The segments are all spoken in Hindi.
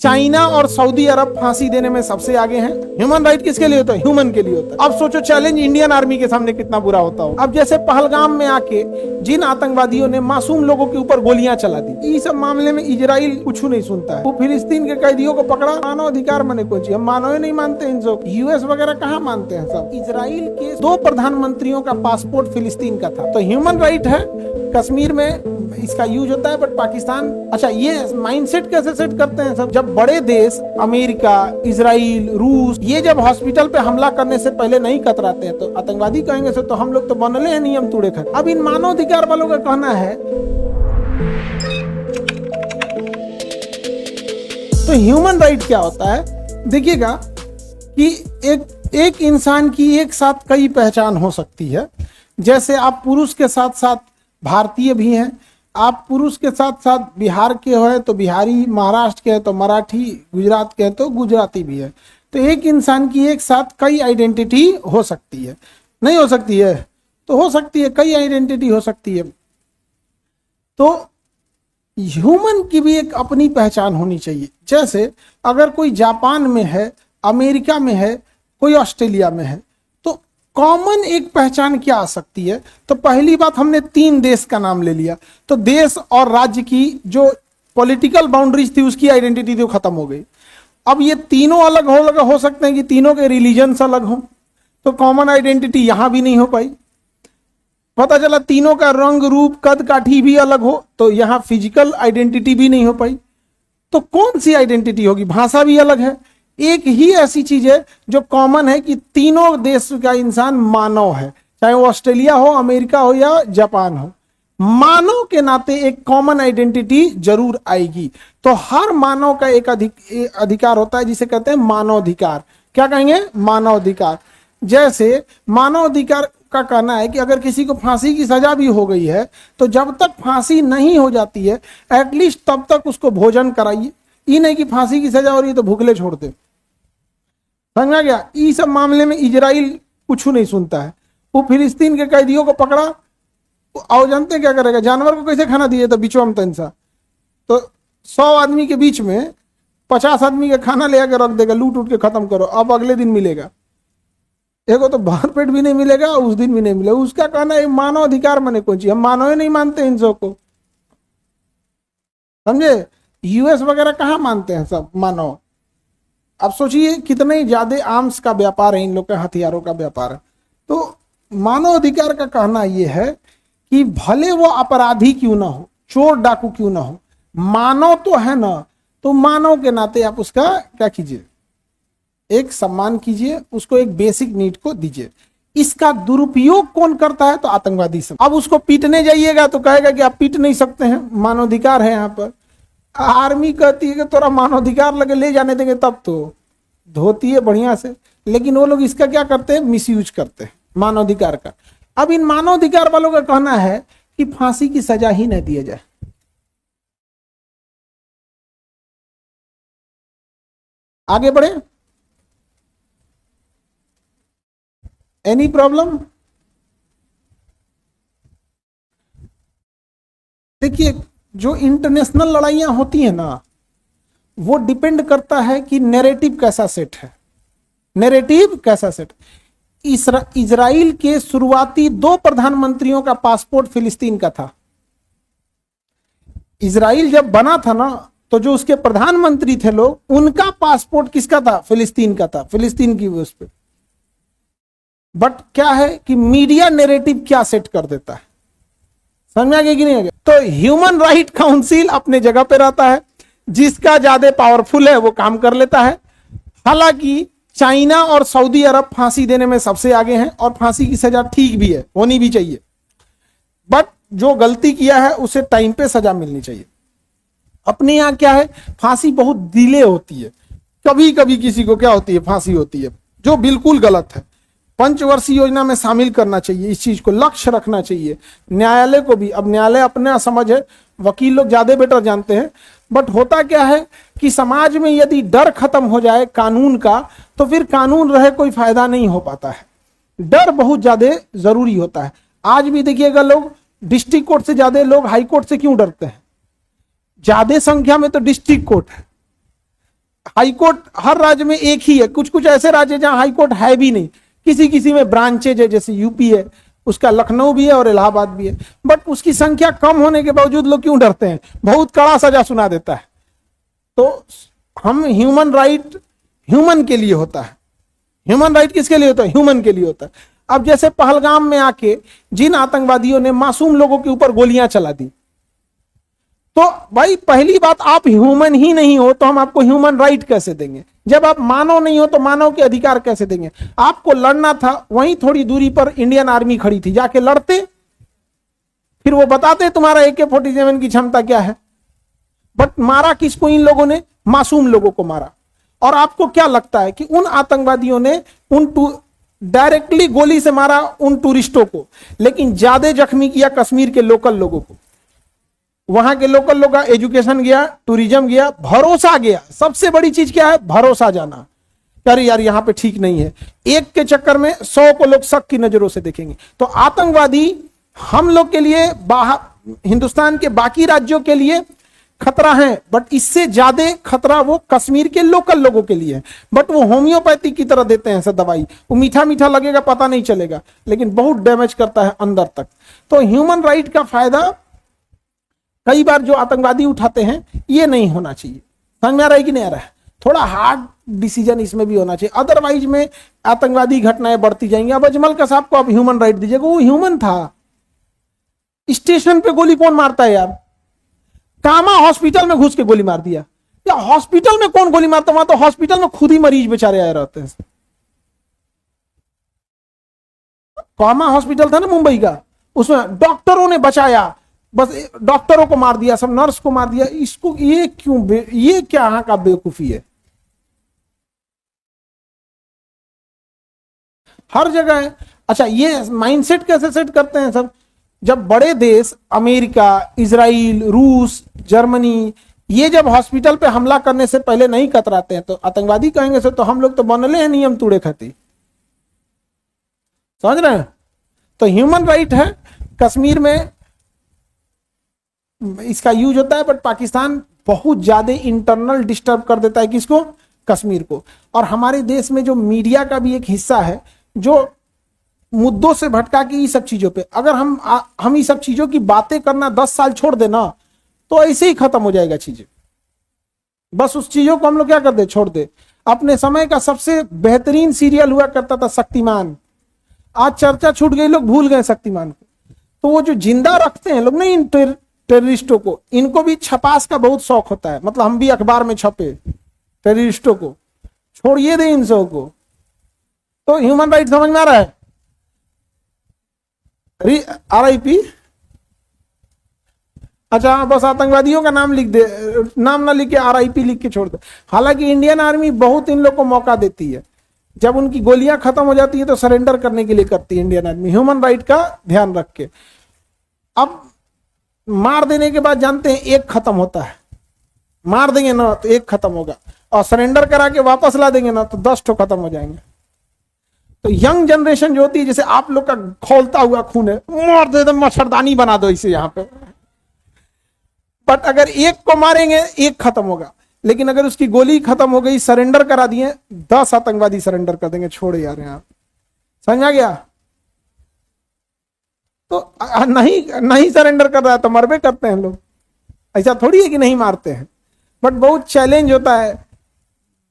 चाइना और सऊदी अरब फांसी देने में सबसे आगे हैं। ह्यूमन राइट किसके लिए होता है? ह्यूमन के लिए होता है। अब सोचो चैलेंज इंडियन आर्मी के सामने कितना बुरा होता हो। अब जैसे पहलगाम में आके जिन आतंकवादियों ने मासूम लोगों के ऊपर गोलियां चला दी, इस सब मामले में इजराइल कुछ नहीं सुनता है। वो फिलिस्तीन के कैदियों को पकड़ा, मानव अधिकार माने कोई चीज, हम मानव नहीं मानते इन सब। यूएस वगैरह कहाँ मानते हैं सब। इजराइल के 2 प्रधानमंत्रियों का पासपोर्ट फिलिस्तीन का था, तो ह्यूमन राइट है। कश्मीर में इसका यूज होता है, बट पाकिस्तान, अच्छा ये माइंडसेट कैसे सेट करते हैं सब। जब बड़े देश अमेरिका, इजराइल, रूस ये जब हॉस्पिटल पे हमला करने से पहले नहीं कतराते हैं, तो आतंकवादी कहेंगे से तो हम लोग तो बनले हैं नियम तोड़े खाते। अब इन मानवाधिकार वालों का कहना है तो ह्यूमन राइट क्या होता है, देखिएगा कि एक इंसान की एक साथ कई पहचान हो सकती है। जैसे आप पुरुष के साथ साथ भारतीय भी हैं, आप पुरुष के साथ साथ बिहार के हो तो बिहारी, महाराष्ट्र के हैं तो मराठी, गुजरात के हैं तो गुजराती भी है। तो एक इंसान की एक साथ कई आइडेंटिटी हो सकती है, नहीं हो सकती है तो हो सकती है, कई आइडेंटिटी हो सकती है। तो ह्यूमन की भी एक अपनी पहचान होनी चाहिए। जैसे अगर कोई जापान में है, अमेरिका में है, कोई ऑस्ट्रेलिया में है, तो कॉमन एक पहचान क्या आ सकती है। तो पहली बात, हमने 3 देश का नाम ले लिया, तो देश और राज्य की जो पॉलिटिकल बाउंड्रीज थी उसकी आइडेंटिटी तो खत्म हो गई। अब ये तीनों अलग हो सकते हैं कि तीनों के रिलीजन्स अलग हो, तो कॉमन आइडेंटिटी यहां भी नहीं हो पाई। पता चला तीनों का रंग, रूप, कद काठी भी अलग हो, तो यहां फिजिकल आइडेंटिटी भी नहीं हो पाई। तो कौन सी आइडेंटिटी होगी? भाषा भी अलग है। एक ही ऐसी चीज है जो कॉमन है कि तीनों देश का इंसान मानव है, चाहे वो ऑस्ट्रेलिया हो, अमेरिका हो या जापान हो। मानव के नाते एक कॉमन आइडेंटिटी जरूर आएगी। तो हर मानव का एक अधिकार होता है जिसे कहते हैं मानवाधिकार। क्या कहेंगे? मानवाधिकार। जैसे मानवाधिकार का कहना है कि अगर किसी को फांसी की सजा भी हो गई है, तो जब तक फांसी नहीं हो जाती है एटलीस्ट तब तक उसको भोजन कराइए। ये नहीं कि फांसी की सजा हो रही है तो भूखले छोड़ दे। समझा गया? इस सब मामले में इजराइल कुछ नहीं सुनता है। वो फिलिस्तीन के कैदियों को पकड़ा, आओ जानते क्या करेगा? जानवर को कैसे खाना दिए? तो बिचवा में तनसा, तो 100 आदमी के बीच में 50 आदमी का खाना ले आकर रख देगा, लूट उठ के खत्म करो, अब अगले दिन मिलेगा। एक तो भर पेट भी नहीं मिलेगा, उस दिन भी नहीं मिलेगा। उसका कहना है मानव अधिकार माने कोई चीज, हम मानव नहीं मानते इन सबको। समझे? यूएस वगैरह कहाँ मानते हैं सब मानव। अब सोचिए कितने ज्यादा आर्म्स का व्यापार है, इन लोग का हथियारों का व्यापार है। तो मानव अधिकार का कहना यह है कि भले वो अपराधी क्यों ना हो, चोर डाकू क्यों ना हो, मानव तो है ना, तो मानव के नाते आप उसका क्या कीजिए, एक सम्मान कीजिए, उसको एक बेसिक नीड को दीजिए। इसका दुरुपयोग कौन करता है? तो आतंकवादी सब। अब उसको पीटने जाइएगा तो कहेगा कि आप पीट नहीं सकते हैं, मानवाधिकार है यहाँ पर। आर्मी कहती है कि थोड़ा मानवाधिकार लगे, ले जाने देंगे तब तो धोती है बढ़िया से, लेकिन वो लोग इसका क्या करते हैं? मिसयूज करते हैं मानवाधिकार का। अब इन मानवाधिकार वालों का कहना है कि फांसी की सजा ही न दिया जाए। आगे बढ़े? Any problem? देखिए, जो इंटरनेशनल लड़ाइयां होती हैं ना, वो डिपेंड करता है कि नैरेटिव कैसा सेट है। नैरेटिव कैसा सेट। इजराइल के शुरुआती 2 प्रधानमंत्रियों का पासपोर्ट फिलिस्तीन का था। इजराइल जब बना था ना, तो जो उसके प्रधानमंत्री थे लोग, उनका पासपोर्ट किसका था? फिलिस्तीन का था, फिलिस्तीन की उस पे। बट क्या है कि मीडिया नैरेटिव क्या सेट कर देता है, समझ आ गया कि नहीं आ गया? तो ह्यूमन राइट काउंसिल अपने जगह पे रहता है, जिसका ज्यादा पावरफुल है वो काम कर लेता है। हालांकि चाइना और सऊदी अरब फांसी देने में सबसे आगे हैं, और फांसी की सजा ठीक भी है, होनी भी चाहिए। बट जो गलती किया है उसे टाइम पे सजा मिलनी चाहिए। अपने यहां क्या है, फांसी बहुत डिले होती है। कभी कभी किसी को क्या होती है, फांसी होती है, जो बिल्कुल गलत है। पंचवर्षीय योजना में शामिल करना चाहिए, इस चीज को लक्ष्य रखना चाहिए। न्यायालय को भी, अब न्यायालय अपना समझ है, वकील लोग ज्यादा बेटर जानते हैं। बट होता क्या है कि समाज में यदि डर खत्म हो जाए कानून का, तो फिर कानून रहे कोई फायदा नहीं हो पाता है। डर बहुत ज्यादा जरूरी होता है। आज भी देखिएगा, लोग डिस्ट्रिक्ट कोर्ट से ज्यादा लोग हाई कोर्ट से क्यों डरते हैं? ज्यादा संख्या में तो डिस्ट्रिक्ट कोर्ट है, हाई कोर्ट हर राज्य में एक ही है, कुछ कुछ ऐसे राज्य जहां हाई कोर्ट है भी नहीं, किसी किसी में ब्रांचेज है, जैसे यूपी है, उसका लखनऊ भी है और इलाहाबाद भी है, बट उसकी संख्या कम होने के बावजूद लोग क्यों डरते हैं? बहुत कड़ा सजा सुना देता है। तो हम ह्यूमन राइट ह्यूमन के लिए होता है। ह्यूमन राइट किसके लिए होता है? ह्यूमन के लिए होता है। अब जैसे पहलगाम में आके जिन आतंकवादियों ने मासूम लोगों के ऊपर गोलियां चला दी, तो भाई पहली बात, आप ह्यूमन ही नहीं हो तो हम आपको ह्यूमन राइट कैसे देंगे? जब आप मानव नहीं हो तो मानव के अधिकार कैसे देंगे? आपको लड़ना था, वहीं थोड़ी दूरी पर इंडियन आर्मी खड़ी थी, जाके लड़ते, फिर वो बताते तुम्हारा AK-47 की क्षमता क्या है। बट मारा किसको? इन लोगों ने मासूम लोगों को मारा। और आपको क्या लगता है कि उन आतंकवादियों ने डायरेक्टली गोली से मारा उन टूरिस्टों को, लेकिन ज्यादा जख्मी किया कश्मीर के लोकल लोगों को। वहां के लोकल लोग का एजुकेशन गया, टूरिज्म गया, भरोसा गया। सबसे बड़ी चीज क्या है? भरोसा जाना। अरे यार यहां पे ठीक नहीं है, एक के चक्कर में 100 को लोग शक की नजरों से देखेंगे। तो आतंकवादी हम लोग के लिए, बाहर हिंदुस्तान के बाकी राज्यों के लिए खतरा है, बट इससे ज्यादा खतरा वो कश्मीर के लोकल लोगों के लिए है। बट वो होम्योपैथी की तरह देते हैं सब दवाई, वो मीठा मीठा लगेगा, पता नहीं चलेगा, लेकिन बहुत डैमेज करता है अंदर तक। तो ह्यूमन राइट का फायदा कई बार जो आतंकवादी उठाते हैं, ये नहीं होना चाहिए। समझ में आ रहा है कि नहीं आ रहा है? थोड़ा हार्ड डिसीजन इसमें भी होना चाहिए, अदरवाइज में आतंकवादी घटनाएं बढ़ती जाएंगी। अब अजमल कसाब को आप ह्यूमन राइट दीजिएगा, वो ह्यूमन था। स्टेशन पे गोली कौन मारता है यार? कामा हॉस्पिटल में घुस के गोली मार दिया, या हॉस्पिटल में कौन गोली मारता? वहां तो हॉस्पिटल में खुद ही मरीज बेचारे आए रहते हैं। कामा हॉस्पिटल था ना मुंबई का, उसमें डॉक्टरों ने बचाया, बस डॉक्टरों को मार दिया, सब नर्स को मार दिया। इसको ये क्यों? ये क्या यहां का बेवकूफी है? हर जगह है। अच्छा, ये माइंडसेट कैसे सेट करते हैं सब? जब बड़े देश अमेरिका, इजराइल, रूस, जर्मनी, ये जब हॉस्पिटल पे हमला करने से पहले नहीं कतराते हैं, तो आतंकवादी कहेंगे से तो हम लोग तो बनले हैं नियम तोड़े खाती। समझ रहे हैं? तो ह्यूमन राइट है, कश्मीर में इसका यूज होता है, बट पाकिस्तान बहुत ज्यादा इंटरनल डिस्टर्ब कर देता है किसको? कश्मीर को। और हमारे देश में जो मीडिया का भी एक हिस्सा है, जो मुद्दों से भटका के ये सब चीजों पे, अगर हम ये सब चीजों की बातें करना 10 साल छोड़ देना, तो ऐसे ही खत्म हो जाएगा चीजें। बस उस चीजों को हम लोग क्या कर दे? छोड़ दे। अपने समय का सबसे बेहतरीन सीरियल हुआ करता था शक्तिमान, आज चर्चा छूट गई, लोग भूल गए शक्तिमान को। तो वो जो जिंदा रखते हैं लोग ना इन टेररिस्टों को, इनको भी छपास का बहुत शौक होता है। मतलब हम भी अखबार में छपे टेररिस्टों को, छोड़िए दे इन सब को। तो ह्यूमन राइट समझ में आ रहा है? RIP। अच्छा, बस आतंकवादियों का नाम लिख दे, नाम ना लिख के RIP लिख के छोड़ दे। हालांकि इंडियन आर्मी बहुत इन लोग को मौका देती है, जब उनकी गोलियां खत्म हो जाती है तो सरेंडर करने के लिए करती है इंडियन आर्मी, ह्यूमन राइट का ध्यान रख के। अब मार देने के बाद जानते हैं एक खत्म होता है, मार देंगे ना तो एक खत्म होगा, और सरेंडर करा के वापस ला देंगे ना तो 10 ठो खत्म हो जाएंगे। तो यंग जनरेशन जो होती है, जैसे आप लोग का खौलता हुआ खून है, मार दे दो, मच्छरदानी बना दो इसे यहां पे। बट अगर एक को मारेंगे एक खत्म होगा, लेकिन अगर उसकी गोली खत्म हो गई, सरेंडर करा दिए, 10 आतंकवादी सरेंडर कर देंगे, छोड़े यार यहाँ। समझ आ गया? तो नहीं सरेंडर कर रहा है तो मरबे करते हैं लोग, ऐसा थोड़ी है कि नहीं मारते हैं। बट बहुत चैलेंज होता है।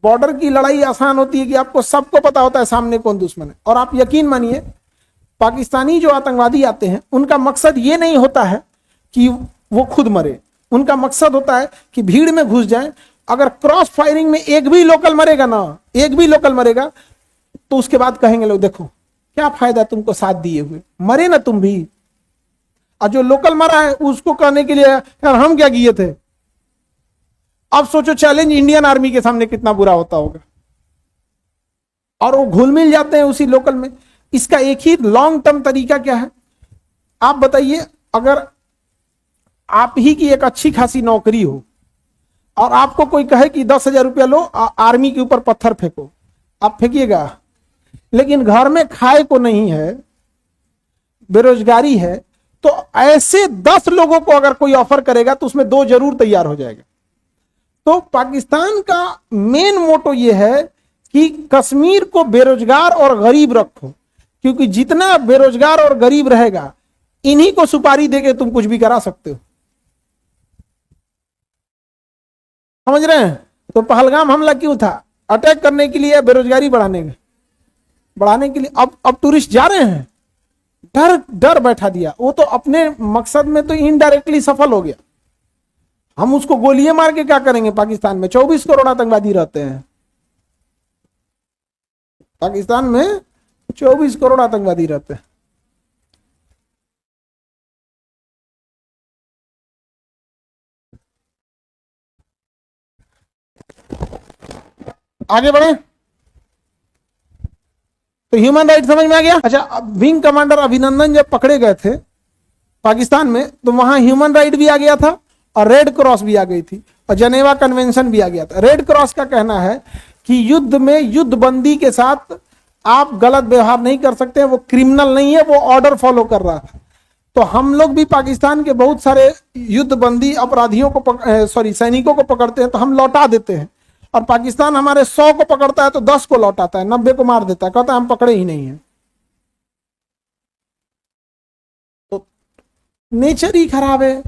बॉर्डर की लड़ाई आसान होती है कि आपको सबको पता होता है सामने कौन दुश्मन है। और आप यकीन मानिए, पाकिस्तानी जो आतंकवादी आते हैं, उनका मकसद ये नहीं होता है कि वो खुद मरे, उनका मकसद होता है कि भीड़ में घुस जाए। अगर क्रॉस फायरिंग में एक भी लोकल मरेगा ना, एक भी लोकल मरेगा, तो उसके बाद कहेंगे लोग देखो क्या फायदा तुमको साथ दिए हुए, मरे ना तुम भी। और जो लोकल मरा है उसको कहने के लिए यार हम क्या किए थे। अब सोचो चैलेंज इंडियन आर्मी के सामने कितना बुरा होता होगा। और वो घुल मिल जाते हैं उसी लोकल में। इसका एक ही लॉन्ग टर्म तरीका क्या है आप बताइए। अगर आप ही की एक अच्छी खासी नौकरी हो और आपको कोई कहे कि 10,000 रुपया लो, आर्मी के ऊपर पत्थर फेंको, आप फेंकिएगा? लेकिन घर में खाए को नहीं है, बेरोजगारी है, तो ऐसे 10 लोगों को अगर कोई ऑफर करेगा तो उसमें 2 जरूर तैयार हो जाएगा। तो पाकिस्तान का मेन मोटो ये है कि कश्मीर को बेरोजगार और गरीब रखो, क्योंकि जितना बेरोजगार और गरीब रहेगा इन्हीं को सुपारी देके तुम कुछ भी करा सकते हो। समझ रहे हैं? तो पहलगाम हमला क्यों था? अटैक करने के लिए, बेरोजगारी बढ़ाने के लिए। अब टूरिस्ट जा रहे हैं, डर बैठा दिया। वो तो अपने मकसद में तो इनडायरेक्टली सफल हो गया। हम उसको गोलियां मार के क्या करेंगे? पाकिस्तान में 24 करोड़ आतंकवादी रहते हैं। पाकिस्तान में 24 करोड़ आतंकवादी रहते हैं। आगे बढ़े तो ह्यूमन राइट समझ में आ गया। अच्छा, विंग कमांडर अभिनंदन जब पकड़े गए थे पाकिस्तान में, तो वहां ह्यूमन राइट भी आ गया था और रेड क्रॉस भी आ गई थी और जनेवा कन्वेंशन भी आ गया था। रेड क्रॉस का कहना है कि युद्ध में युद्धबंदी के साथ आप गलत व्यवहार नहीं कर सकते, वो क्रिमिनल नहीं है, वो ऑर्डर फॉलो कर रहा था। तो हम लोग भी पाकिस्तान के बहुत सारे युद्धबंदी अपराधियों को सैनिकों को पकड़ते हैं तो हम लौटा देते हैं, और पाकिस्तान हमारे 100 को पकड़ता है तो 10 को लौटाता है, 90 को मार देता है, कहता है हम पकड़े ही नहीं है। तो नेचर ही खराब है।